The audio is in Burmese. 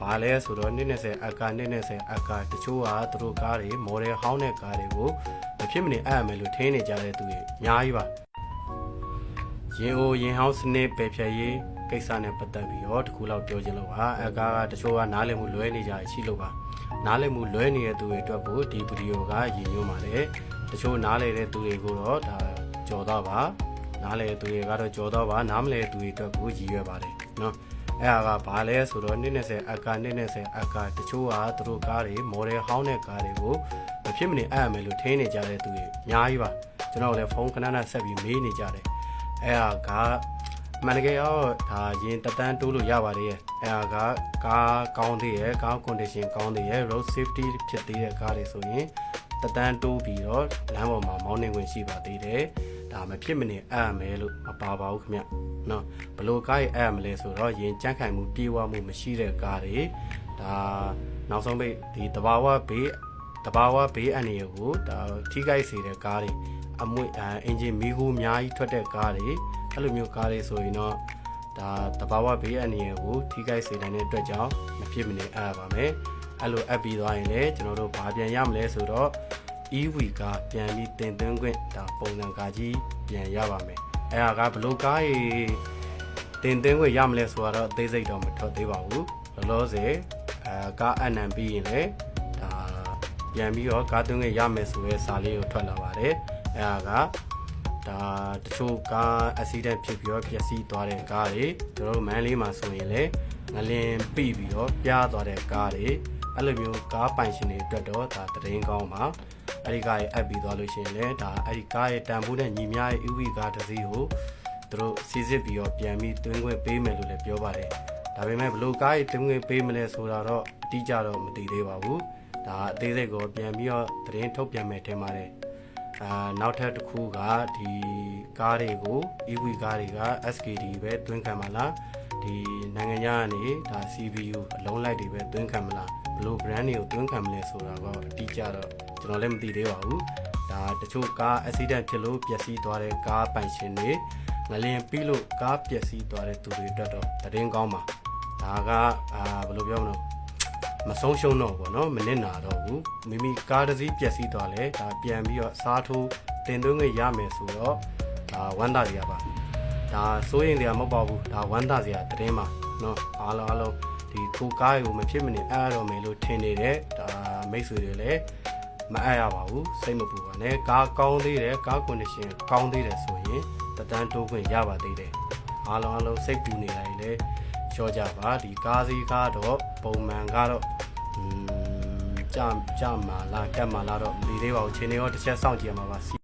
ဘာလဲဆိုတော့20အကာ20အကာတချို့ကသူတို့ကားတွေမော်ဒယ်ဟောင်းတဲ့ကားတွေကိုမဖြစ်မနေအပ်ရမယ်လို့ထင်နေကြတဲ့သူတွေအများကြီးပါရင်ဟောင်းစနစ်ပဲဖြတ်ရေးကိစ္စနဲ့ပတ်သက်ပြီးတော့တခုလောက်ပြောချင်လို့ပါအကာကတချို့ကနားလည်မှုလွဲနေကြရှိလို့ပါနားလည်မှုလွဲနေတဲ့သူတွေအတွက်ကိုဒီဗီဒီယိုကရည်ညွှန်းပါတယ်တချို့နားလည်တဲ့သူတွေကိုတော့ဒါကြော်တော့ပါနားလည်တဲ့သူတွေကတော့ကြော်တော့ပါနားမလည်တဲ့သူတွေအတွက်ကိုရည်ရွယ်ပါတယ်နော်ဘာလဲဆိုတော့20အကာ20အကာတချို့ကသူတို့ကားတွေမော်ဒယ်ဟောင်းတဲ့ကားတွေကိုမဖြစ်မနေအပ်ရမယ်လို့ထင်နေကြတဲ့သူတွေအများကြီးပါကျွန်တော်လည်းဖုန်းခဏဆက်ပြီးမေးနေကြတယ်မန်ကေရောဒါရင်တန်းတိုးလို့ရပါတယ်ကားကောင်းသေးရဲ့ကား condition ကောင်းသေးရဲ့ road safety ဖြစ်သေးတဲ့ကားတွေဆိုရင်တန်းတိုးပြီးတော့လမ်းပေါ်မှာမောင်းနေခွင့်ရှိပါသေးတယ်ဒါမဖြစ်မနေအပ်ရမယ်လို့မပါပါဘူးခင်ဗျနော်ဘလို့ကားရဲ့အပ်ရမလဲဆိုတော့ရင်ကြန့်ခိုင်မှုပြေဝမှုမရှိတဲ့ကားတွေဒါနောက်ဆုံးပိတ်ဒီတဘာဝဘေးအန္တရာယ်ကိုဒါထိခိုက်စေတဲ့ကားတွေအမွေအင်ဂျင်မီးကူးအများကြီးထွက်တဲ့ကားတွေအဲ့လိုမျိုးကားတွေဆိုရင်တော့ဒါတဘာဝဘေးအန္တရာယ်ကိုထိခိုက်စေတဲ့အတွက်ကြောင့်မဖြစ်မနေအပ်ပါမယ်အဲ့လိုအပ်ပြီးသွားရင်လည်းကျွန်တော်တို့ဘာပြန်ရမလဲဆိုတော့ EV ကပြန်ပြီးတင်သွင်းခွင့်ဒါပုံစံကားကြီးပြန်ရပါမယ်ကဘလို့ကားကြီးတင်သွင်းခွင့်ရမလဲဆိုတော့အသေးစိတ်တော့မထွက်သေးပါဘူးလောလောဆယ်ကားအနံပြီးရင်လည်းဒါပြန်ပြီးတော့ကားသွင်းခွင့်ရမယ်ဆိုတဲ့စာလေးကိုထွက်လာပါတယ်ဒါတချို့ကားအက်ဆီဒန့်ဖြစ်ပြီးတော့ပျက်စီးသွားတဲ့ကားတွေကျွန်တော်တို့မန်းလေးမှာဆိုရင်လည်းငလင်ပြီးပြီးတော့ပြားသွားတဲ့ကားတွေအဲ့လိုမျိုးကားပိုင်ရှင်တွေအတွက်တော့ဒါသတင်းကောင်းပါအဲ့ဒီကားရဲ့အပ်ပြီးသွားလို့ရှိရင်လည်းဒါအဲ့ဒီကားရဲ့တန်ဖိုးနဲ့ညီမျှရဲ့ EV ကားတစ်စီးကိုသူတို့စီစစ်ပြီးတော့ပြန်ပြီးသွင်းခွင့်ပေးမယ်လို့လည်းပြောပါတယ်ဒါပေမဲ့ဘလို့ကားရဲ့သွင်းခွင့်ပေးမလဲဆိုတာတော့အတိအကျတော့မသိသေးပါဘူးဒါအသေးစိတ်ကိုပြန်ပြီးတော့သတင်းထုတ်ပြန်မယ်ထင်ပါတယ်နောက်ထပ်တစ်ခုကဒီကားတွေကို EV ကားတွေက SKD ပဲသွင်းခံမလားဒီနိုင်ငံခြားကနေဒါ CPU အလုံးလိုက်တွေပဲသွင်းခံမလားဘလို့ brand တွေကိုသွင်းခံမလဲဆိုတာတော့အတိအကျတော့ကျွန်တော်လည်းမသိသေးပါဘူးဒါတချို့ကား accident ဖြစ်လို့ပျက်စီးသွားတဲ့ကားပိုင်ရှင်တွေငလင်ပြီးလို့ကားပျက်စီးသွားတဲ့သူတွေအတွက်တော့သတင်းကောင်းပါဒါကဘယ်လိုပြောမလဲမဆုံးရှုံးတော့ဘူးเนาะမနစ်နာတော့ဘူးမိမိကားတစ်စီးပျက်စီးသွားလဲဒါပြန်ပြီးတော့စားထိုးတင်သွင်းခွင့်ရမယ်ဆိုတော့ဒါဝမ်းသာစရာပါဒါစိုးရင်စရာမဟုတ်ပါဘူးဒါဝမ်းသာစရာသတင်းပါเนาะအားလုံးဒီကိုကားကိုမဖြစ်မနေအားရမယ်လို့ထင်နေတဲ့ဒါမိတ်ဆွေတွေလည်းမအားရပါဘူးစိတ်မပူပါနဲ့ကားကောင်းသေးတယ်ကား condition ကောင်းသေးတယ်ဆိုရင်တန်းတိုးခွင့်ရပါသေးတယ်အားလုံးစိတ်ပူနေတိုင်းလည်းကြောကြပါဒီကားစီးကားတော့ပုံမှန်ကတော့ကြမှာလားကတ်မှာလားတော့မသိသေးပါဘူးချိန်နေရောတစ်ချက်စောင့်ကြည့်ရမှာပါ